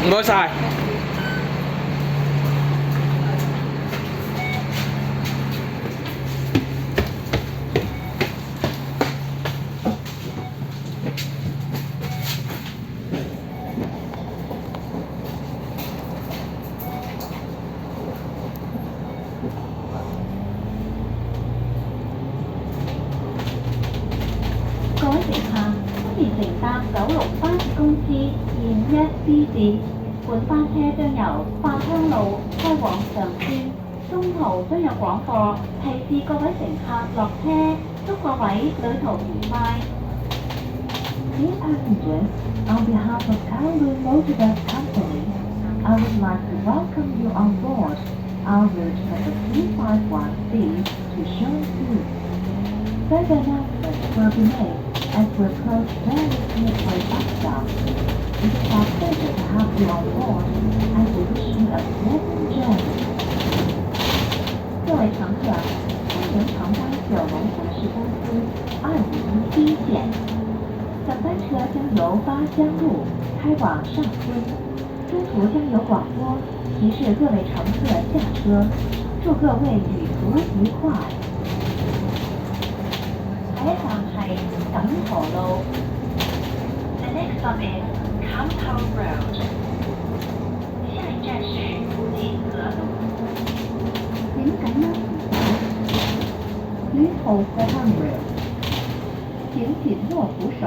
唔該晒。各位乘客，歡迎乘搭九龍巴士公司251 B 線，本班車將由八鄉路開往上村，中途將有廣播提示各位乘客落車，祝各位旅途愉快。Dear passengers, on behalf of Kowloon Motor Bus Company, I would like to welcome you on board our route number 251B to Shenzhen. Further announcements will be made as we approach various midway bus stops. It is our pleasure to have you on board and we wish you a pleasant journey. 各位乘客，欢迎乘搭九龙巴士公司251 B 线。本班车将由八乡路开往上村，中途将有广播提示各位乘客下车，祝各位旅途愉快。下一站係錦河路。The next stop is Campo Road. 下一站是锦河路。請緊握扶手。Please hold the handrail. 請緊握扶手。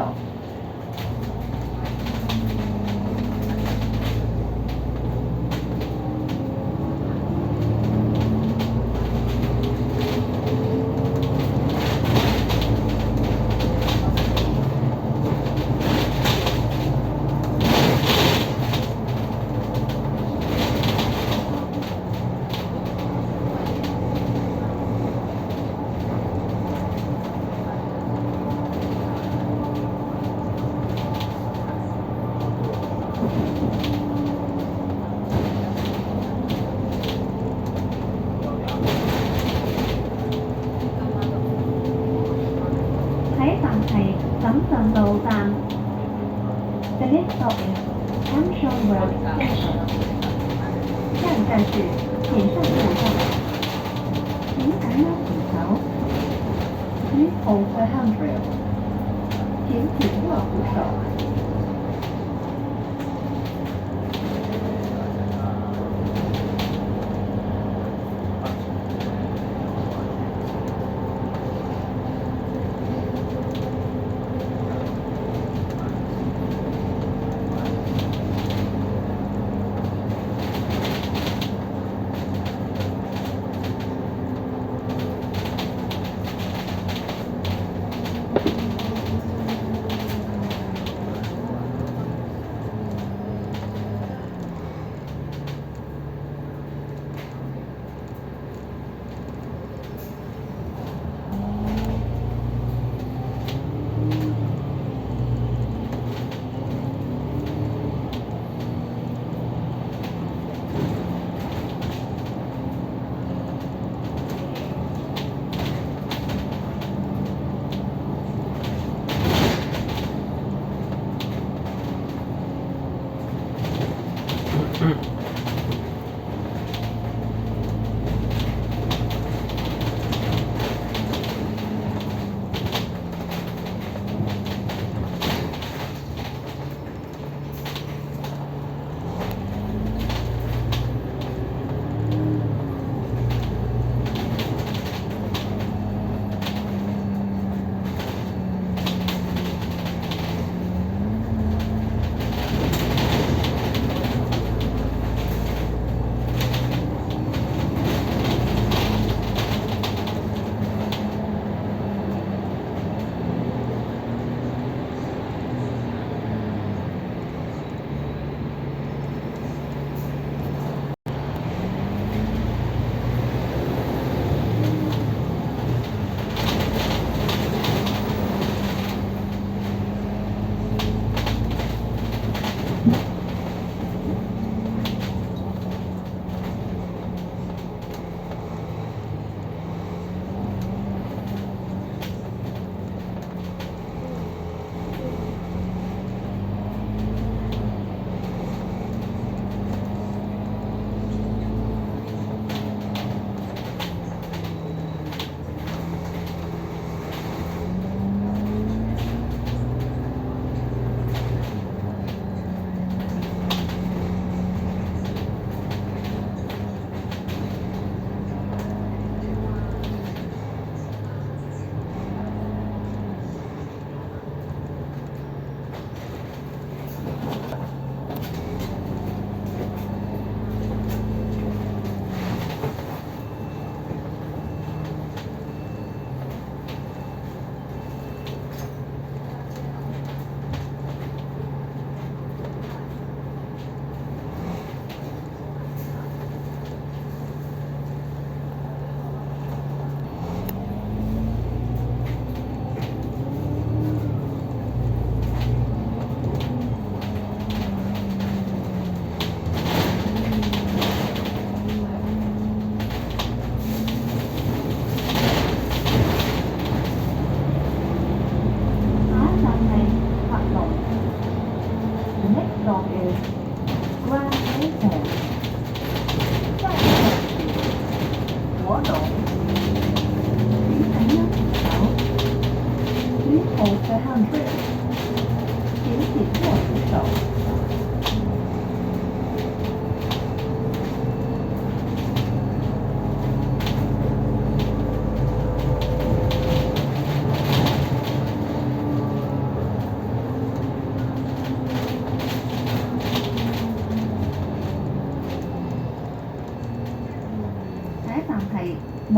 下一站係錦順路站。The next stop is Camshon Road Station. 下一站是錦上路站。請緊握扶手。Please hold the handrail. 請緊握扶手。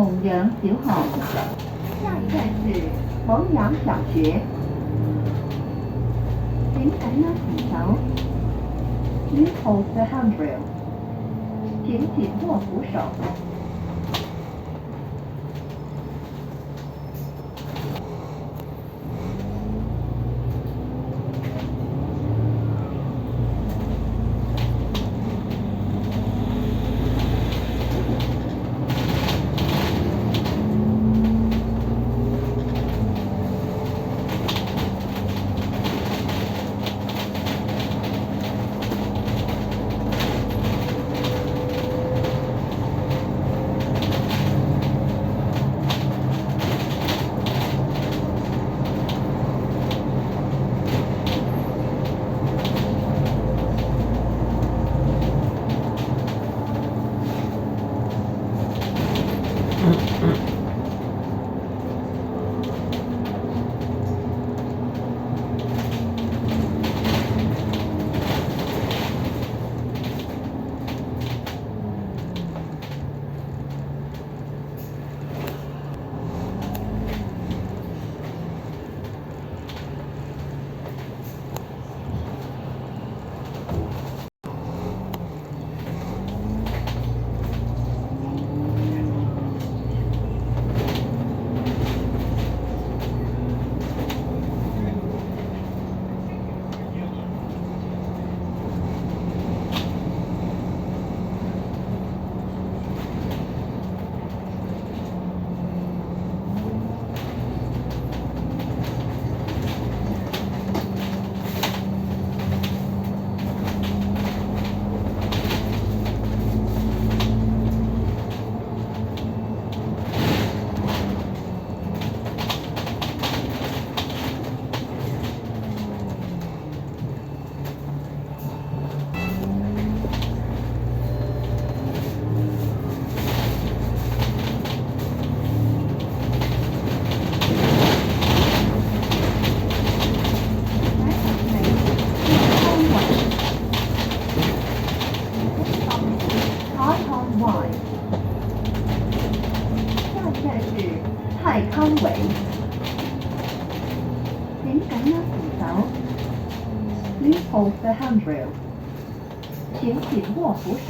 蒙阳小學。下一站是蒙陽小學。請緊握扶手。Please hold the handrail。請緊握扶手。太康圍。請緊握扶手。Please hold the handrail。請緊握扶手。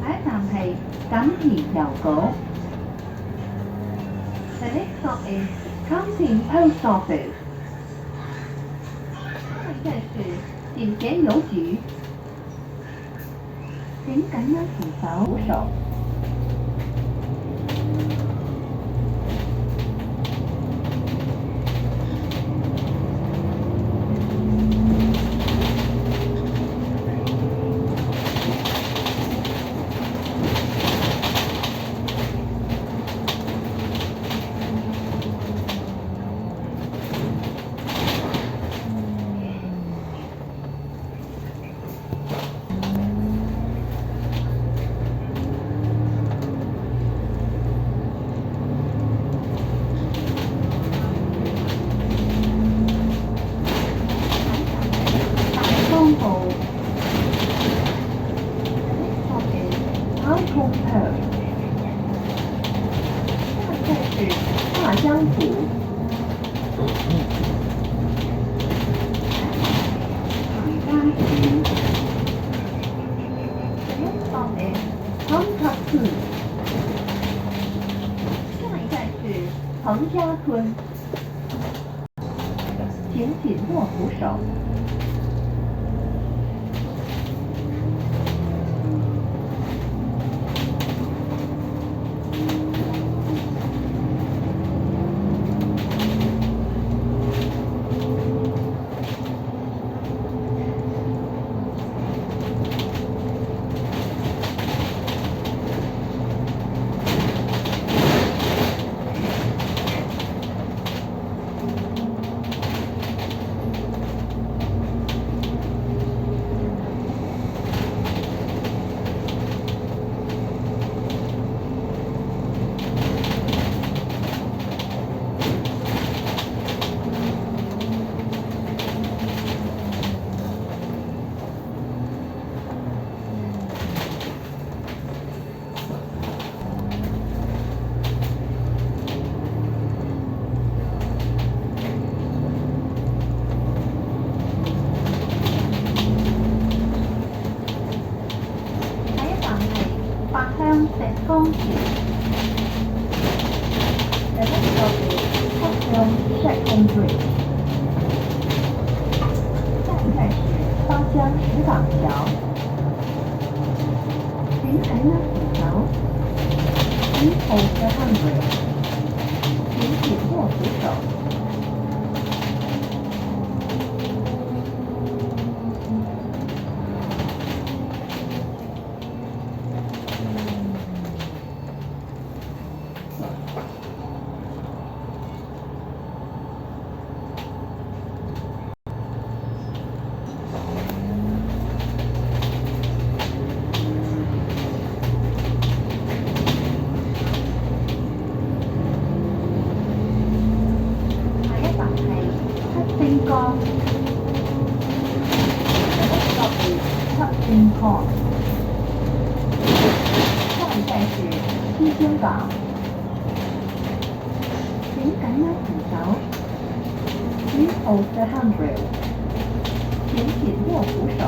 下一站係錦田郵局。The next stop is Camden Post Office。下一站是錦田郵局。請緊握扶手。大江浦。下一站是彭家村，请紧握扶手。石崗橋。The next stop is Hothill Shepton Bridge。下一站是花江石港桥。请踩那铁桥。Please hold the handrail。请紧握扶手。江。Hudson Pond。下一站是七星港。请赶买纸条。Please hold the handrail。请紧握扶手。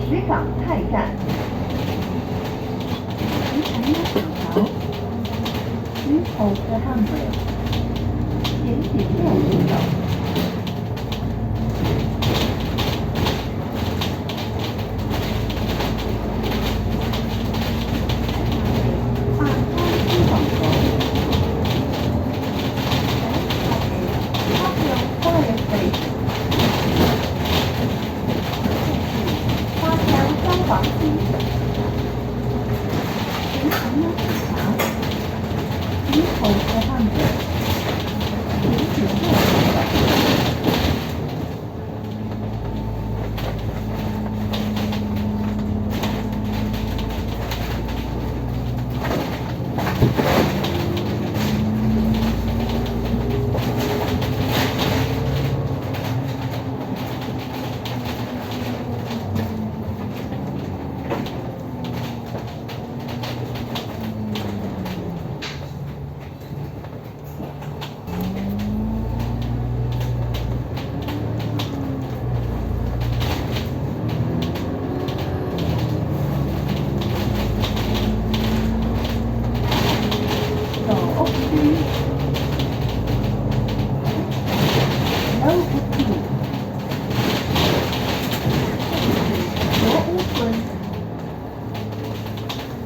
石港泰站。请踩那铁桥。Please hold the handrail。请紧握扶手。八方西港口。Fire Station。花江消防局。请踩那铁桥。Please hold the handrail。请紧握扶手。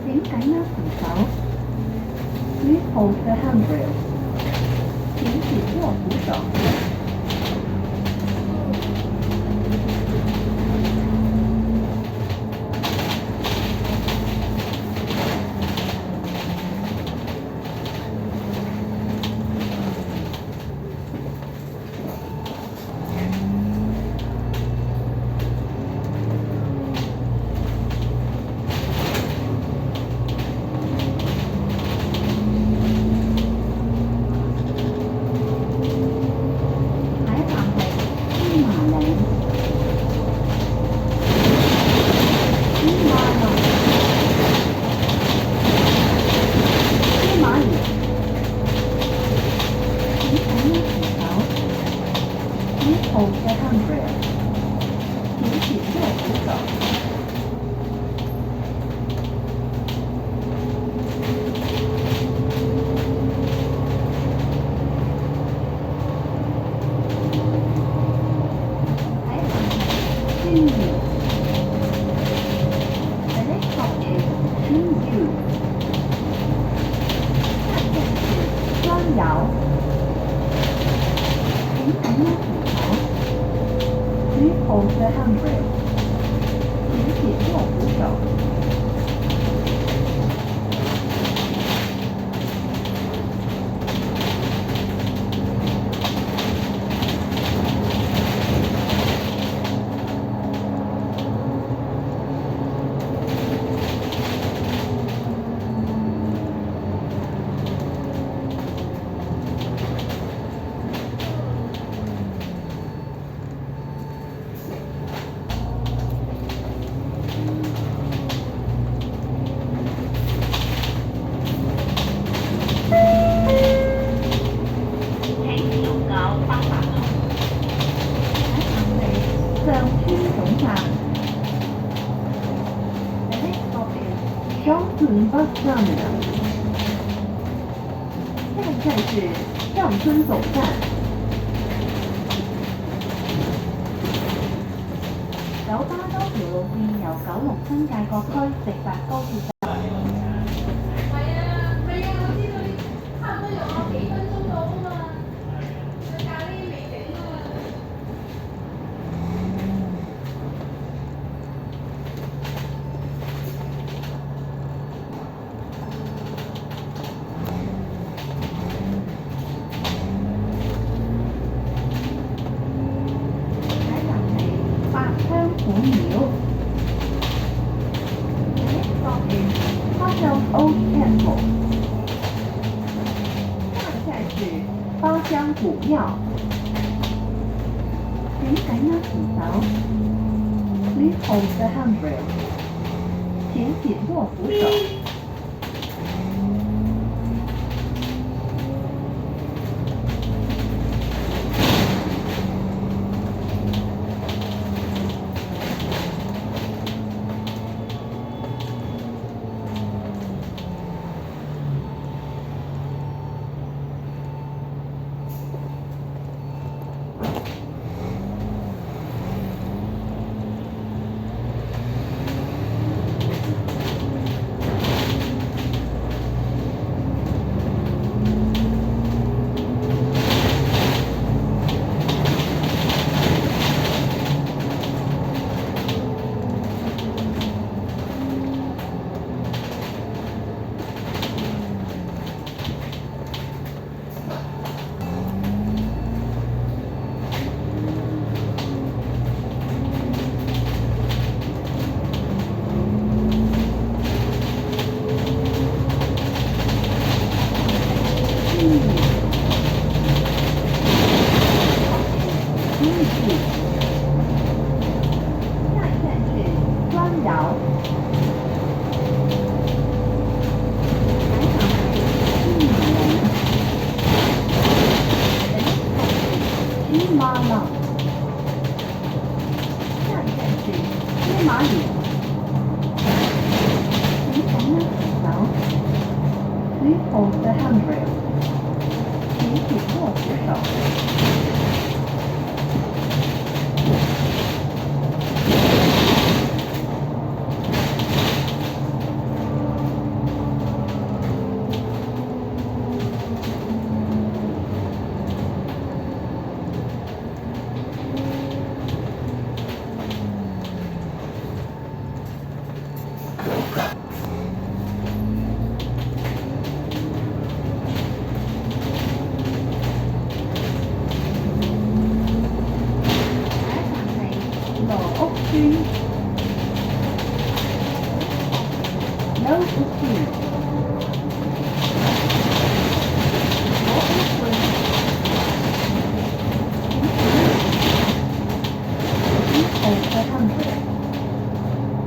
请赶那铁桥。Please hold the handrail。请紧握扶手。Changzun Bus Terminal。下一站是上村总站。9巴多條路線由九龍新界各區直達高鐵站。虎廟。Old Temple。下一站是巴香古廟。請緊握扶手。Please hold the handrail。請緊握扶手。Please hold the handrail。请紧握扶手。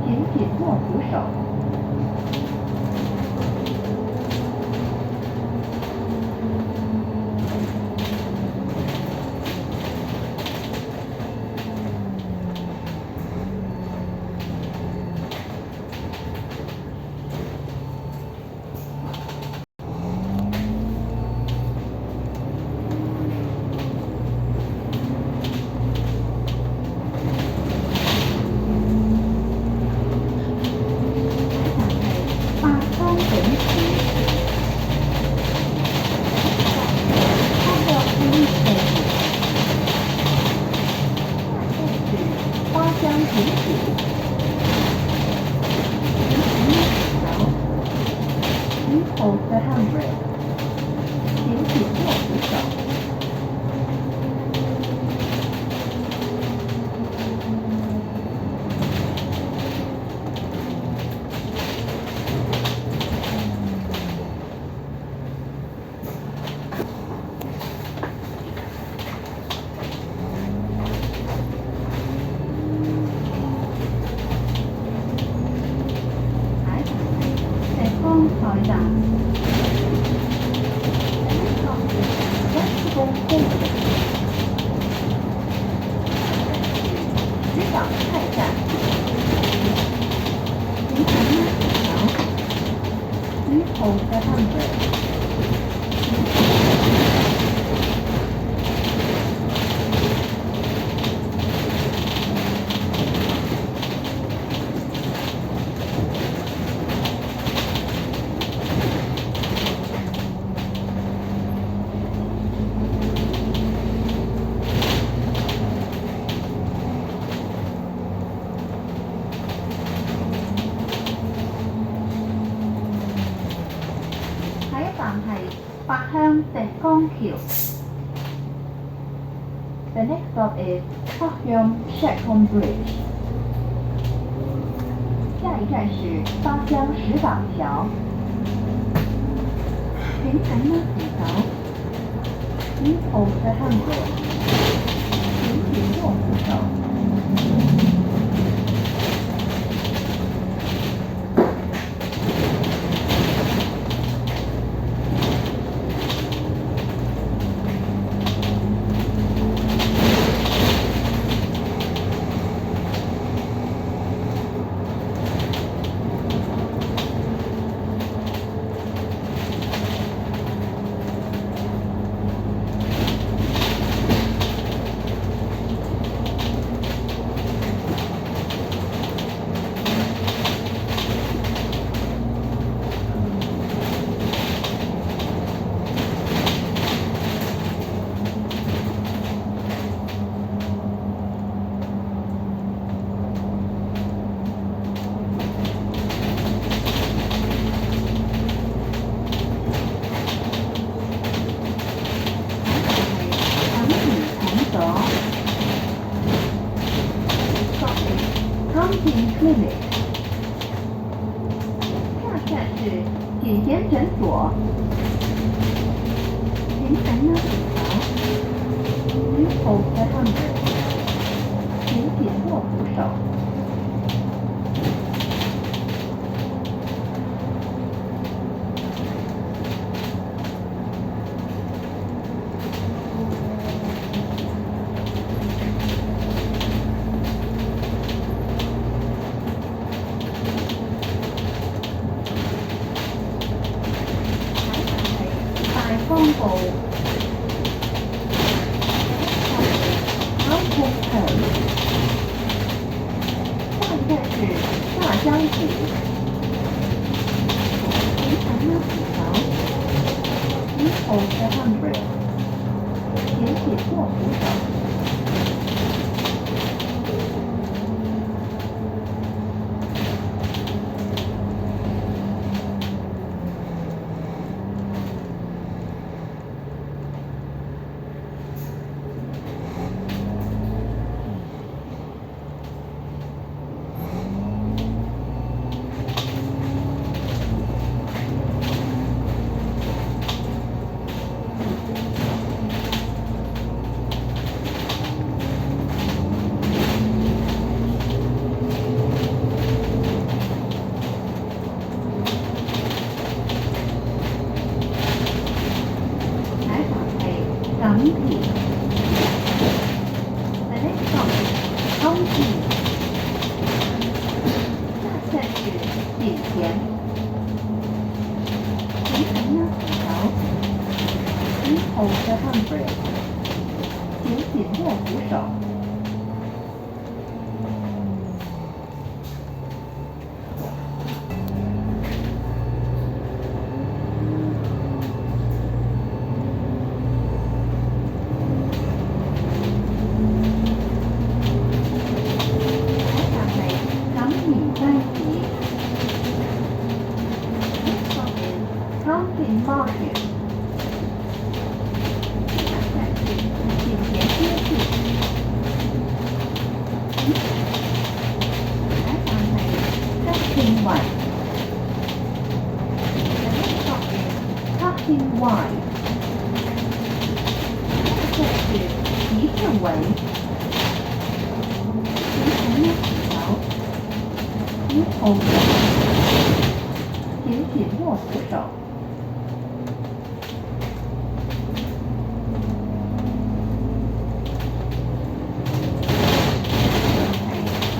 请紧握扶手。Hold the handrail。请紧握扶手。石崗菜站。石港菜站。请紧握扶手。700。下一站係八鄉石崗橋。The next stop is Pakhyom Shekong Bridge。下一站是八鄉石港橋。請緊握扶手。Please hold the handrail。請緊握扶手。Clinic。下站是颈前诊所。请紧握扶手。Please hold the handrail。请紧握扶手。江部高空城，下一站是大江谷。请紧握扶手。Please hold the handrail。请紧握扶手。港铁。The next stop is 康定。下站是景田。请紧握扶手。Please hold the handrail。请紧握扶手。Pumpkin Market。下站是景田街市。下站係 Pumpkin White。The next stop is Pumpkin White。下站是怡正圍。請緊握扶手。Please hold the handrail。請緊握扶手。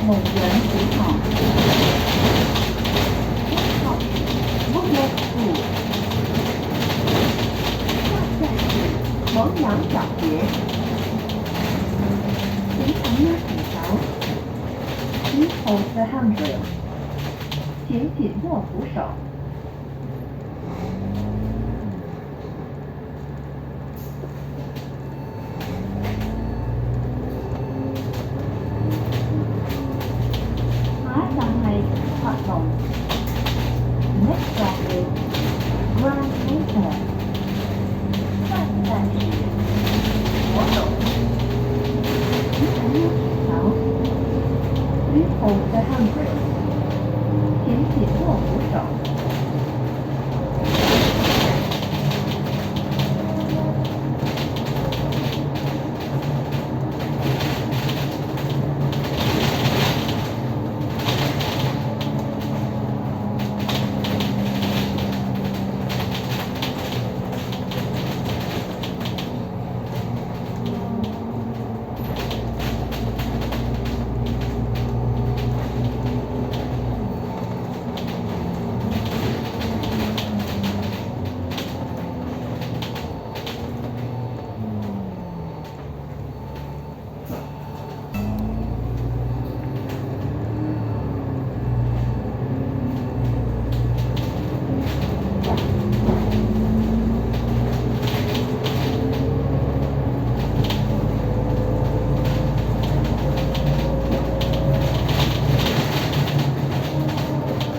蒙人市場。Woodlock School。请紧握扶手。下一站係佛龍。Next stop is Grand Hotel。下一站是佛龍。請緊握扶手。Please hold the handrail。請緊握扶手。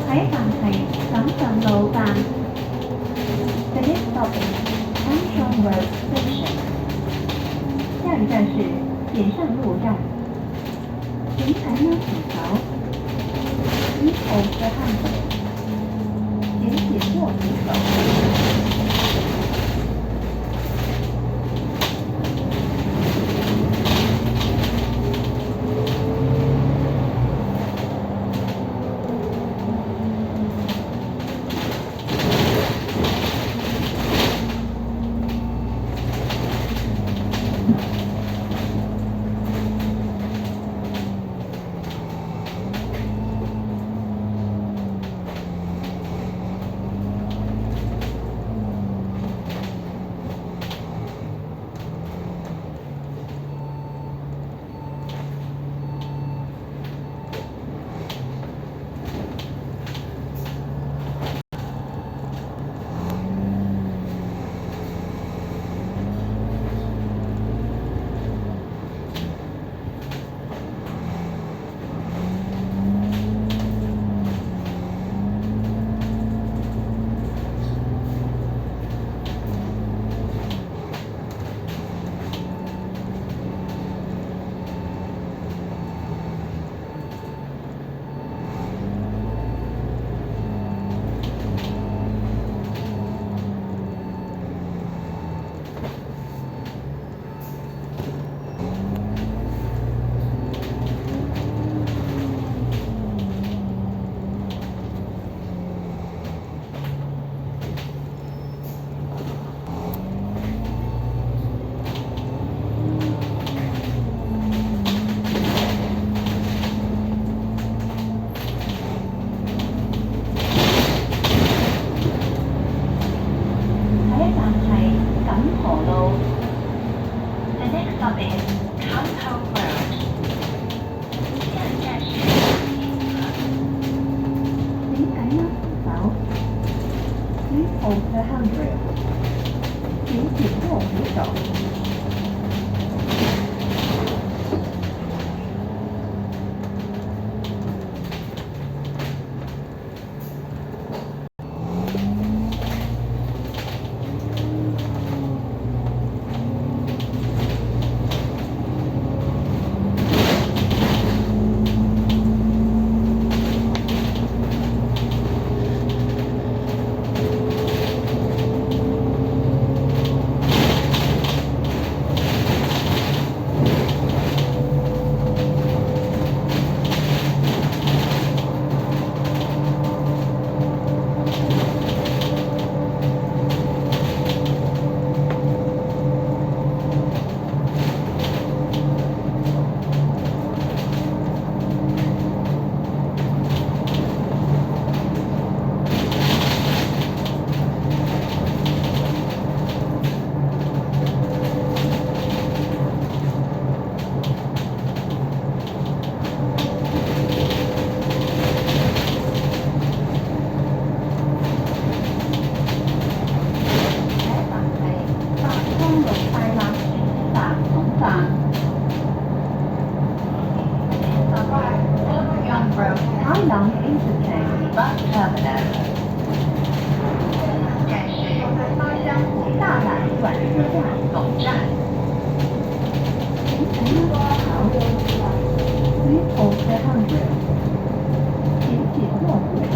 下一站係錦上路站。The next stop is Kanshan Road Station。下一站是锦上路站。請緊握扶手。Please hold the handrail。請緊握扶手。The next stop is Campbell Road。下一站是金河。請緊握扶手。Please hold the handrail。請緊握扶手。Next bus terminus. 这是花江湖大阪转车站总站。Please hold 700. 请紧握扶手。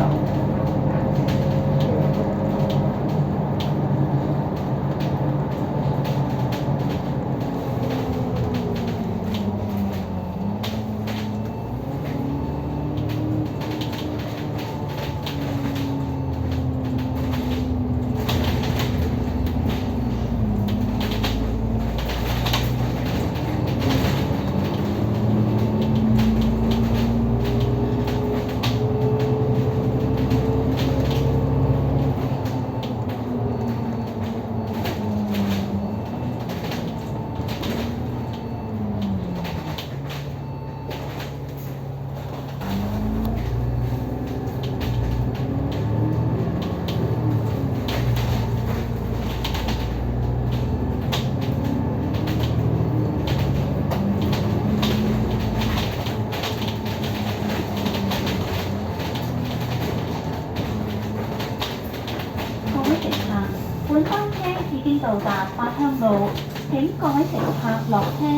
本班車已經到達八鄉路，請各位乘客落車。